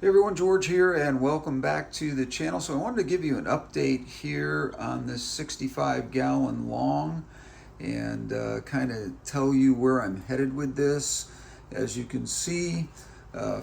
Hey everyone, George here, and welcome back to the channel. So I wanted to give you an update here on this 65-gallon long and kind of tell you where I'm headed with this. As you can see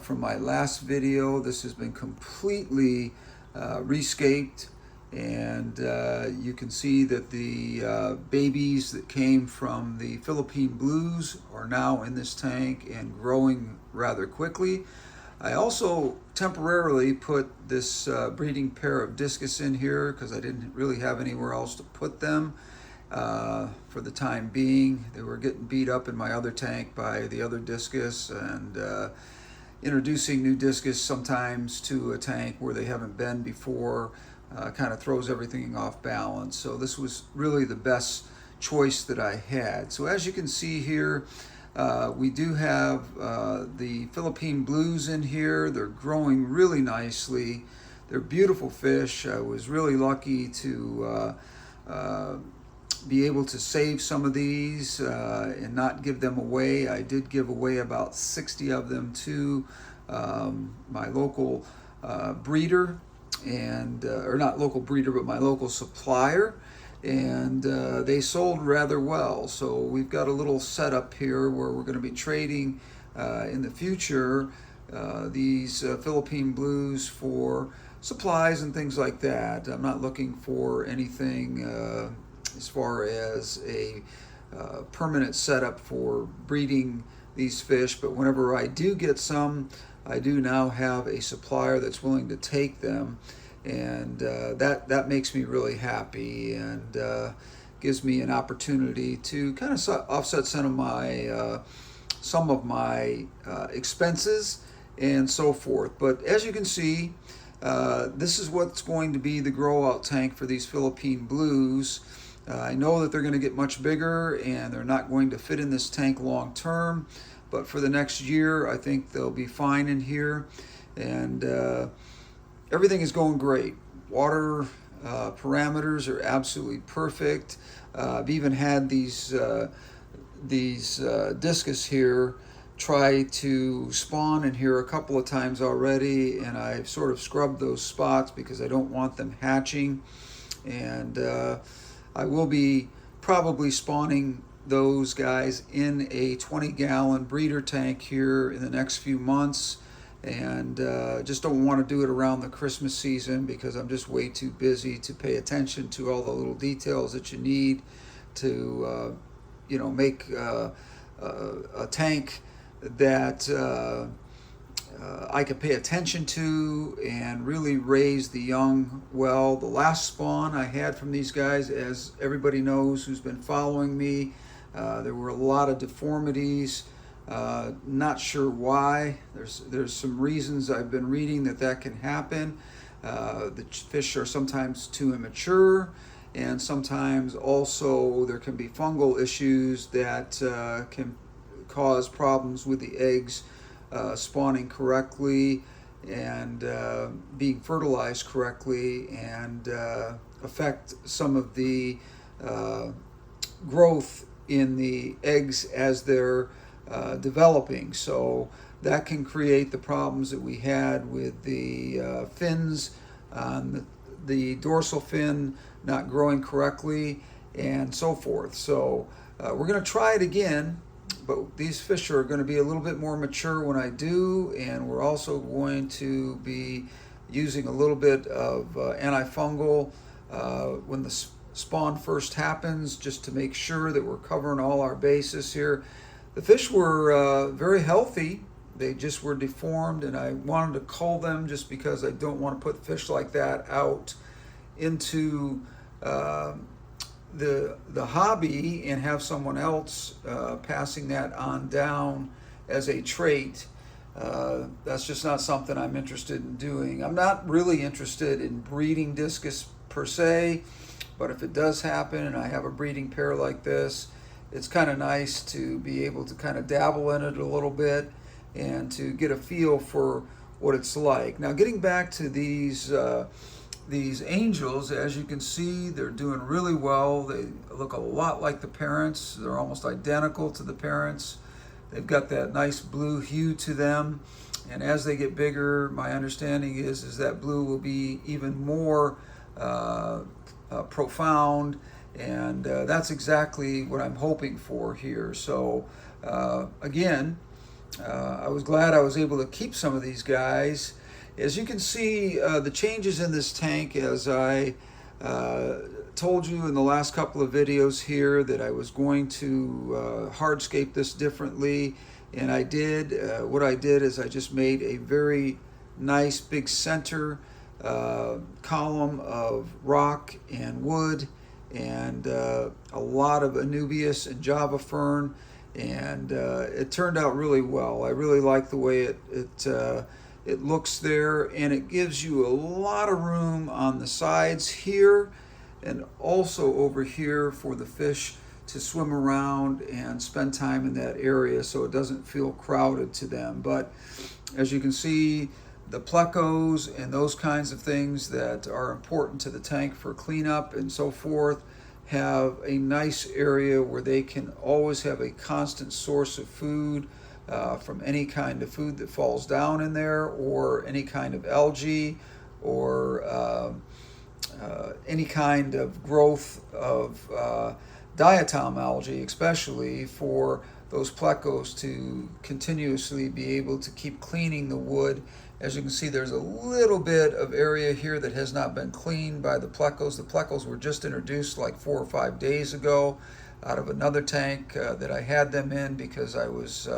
from my last video, this has been completely rescaped, and you can see that the babies that came from the Philippine blues are now in this tank and growing rather quickly. I also temporarily put this breeding pair of Discus in here because I didn't really have anywhere else to put them for the time being. They were getting beat up in my other tank by the other Discus, and introducing new Discus sometimes to a tank where they haven't been before kind of throws everything off balance. So this was really the best choice that I had. So as you can see here, we do have the Philippine blues in here. They're growing really nicely. They're beautiful fish. I was really lucky to be able to save some of these and not give them away. I did give away about 60 of them to my local breeder, and or not local breeder, but my local supplier. And they sold rather well. So we've got a little setup here where we're going to be trading in the future these Philippine blues for supplies and things like that. I'm not looking for anything as far as a permanent setup for breeding these fish, but whenever I do get some, I do now have a supplier that's willing to take them. And that makes me really happy, and gives me an opportunity to kind of offset some of my expenses and so forth. But as you can see, this is what's going to be the grow out tank for these Philippine blues. I know that they're going to get much bigger and they're not going to fit in this tank long term, but for the next year I think they'll be fine in here. And everything is going great. Water parameters are absolutely perfect. I've even had these Discus here try to spawn in here a couple of times already, and I've sort of scrubbed those spots because I don't want them hatching. And I will be probably spawning those guys in a 20-gallon breeder tank here in the next few months. And just don't want to do it around the Christmas season because I'm just way too busy to pay attention to all the little details that you need to make a tank that I could pay attention to and really raise the young well. The last spawn I had from these guys, as everybody knows who's been following me, there were a lot of deformities. Not sure why. There's some reasons I've been reading that can happen. The fish are sometimes too immature, and sometimes also there can be fungal issues that can cause problems with the eggs spawning correctly and being fertilized correctly, and affect some of the growth in the eggs as they're developing. So that can create the problems that we had with the fins on the dorsal fin not growing correctly and so forth. So we're going to try it again, but these fish are going to be a little bit more mature when I do, and we're also going to be using a little bit of antifungal when the spawn first happens, just to make sure that we're covering all our bases here. The fish were very healthy. They just were deformed, and I wanted to cull them just because I don't want to put fish like that out into the hobby and have someone else passing that on down as a trait. That's just not something I'm interested in doing. I'm not really interested in breeding Discus per se, but if it does happen and I have a breeding pair like this, it's kind of nice to be able to kind of dabble in it a little bit and to get a feel for what it's like. Now, getting back to these angels, as you can see, they're doing really well. They look a lot like the parents. They're almost identical to the parents. They've got that nice blue hue to them, And as they get bigger, my understanding is that blue will be even more profound, and that's exactly what I'm hoping for here. So again, I was glad I was able to keep some of these guys. As you can see, the changes in this tank, as I told you in the last couple of videos here, that I was going to hardscape this differently, and I did. What I did is I just made a very nice big center column of rock and wood, and a lot of Anubias and Java fern, and it turned out really well. I really like the way it looks there, and it gives you a lot of room on the sides here and also over here for the fish to swim around and spend time in that area, so it doesn't feel crowded to them. But as you can see, the plecos and those kinds of things that are important to the tank for cleanup and so forth have a nice area where they can always have a constant source of food from any kind of food that falls down in there, or any kind of algae, or any kind of growth of diatom algae, especially for those plecos to continuously be able to keep cleaning the wood. As you can see, there's a little bit of area here that has not been cleaned by the plecos. The plecos were just introduced like 4 or 5 days ago out of another tank that I had them in, because I was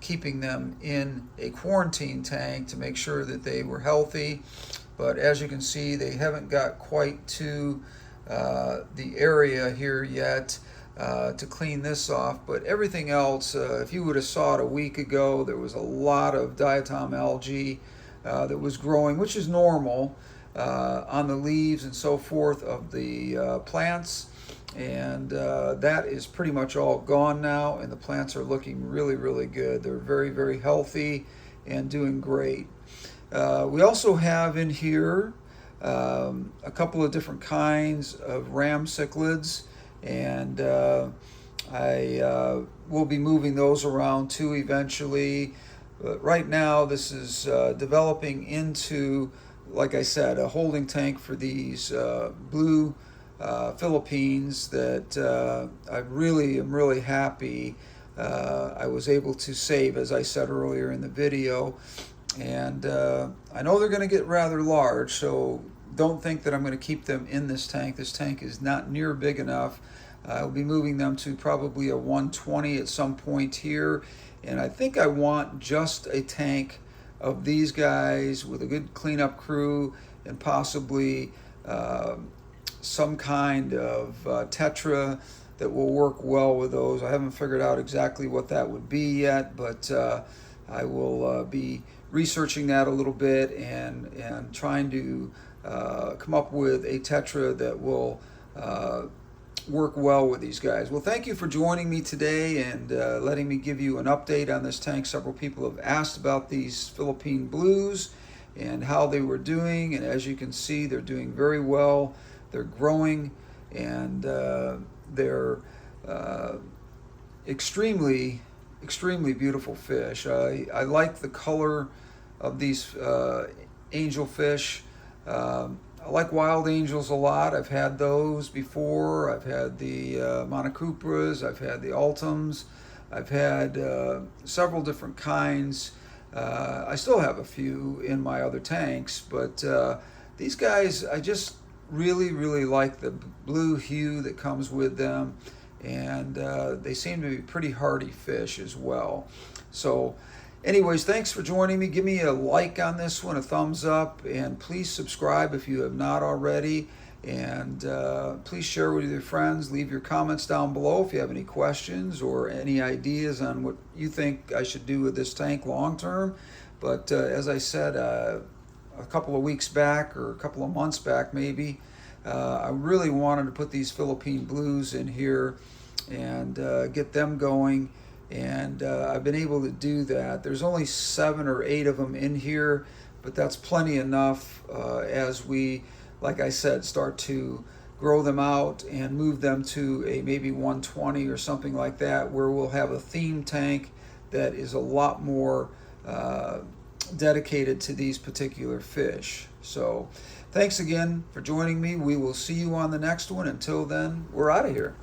keeping them in a quarantine tank to make sure that they were healthy. But as you can see, they haven't got quite to the area here yet to clean this off. But everything else, if you would have saw it a week ago, there was a lot of diatom algae that was growing, which is normal on the leaves and so forth of the plants. And that is pretty much all gone now, and the plants are looking really, really good. They're very, very healthy and doing great. We also have in here a couple of different kinds of ram cichlids, and I will be moving those around too eventually. But right now this is developing into, like I said, a holding tank for these blue Philippines that I really am really happy I was able to save, as I said earlier in the video. And I know they're going to get rather large, so don't think that I'm going to keep them in this tank. This tank is not near big enough. I'll be moving them to probably a 120 at some point here, and I think I want just a tank of these guys with a good cleanup crew, and possibly some kind of tetra that will work well with those. I haven't figured out exactly what that would be yet, but I will be researching that a little bit and trying to come up with a tetra that will work well with these guys. Well, thank you for joining me today and letting me give you an update on this tank. Several people have asked about these Philippine blues and how they were doing, and as you can see, they're doing very well. They're growing, and they're extremely beautiful fish. I like the color of these angelfish. I like wild angels a lot. I've had those before. I've had the monocupras. I've had the ultums. I've had several different kinds. I still have a few in my other tanks, but these guys, I just really like the blue hue that comes with them, and they seem to be pretty hardy fish as well. So anyways, thanks for joining me. Give me a like on this one, a thumbs up, and please subscribe if you have not already. And please share with your friends. Leave your comments down below if you have any questions or any ideas on what you think I should do with this tank long term. But as I said a couple of weeks back, or a couple of months back maybe, I really wanted to put these Philippine blues in here and get them going. And I've been able to do that. There's only 7 or 8 of them in here, but that's plenty enough as we, like I said, start to grow them out and move them to a maybe 120 or something like that, where we'll have a theme tank that is a lot more dedicated to these particular fish. So thanks again for joining me. We will see you on the next one. Until then, we're out of here.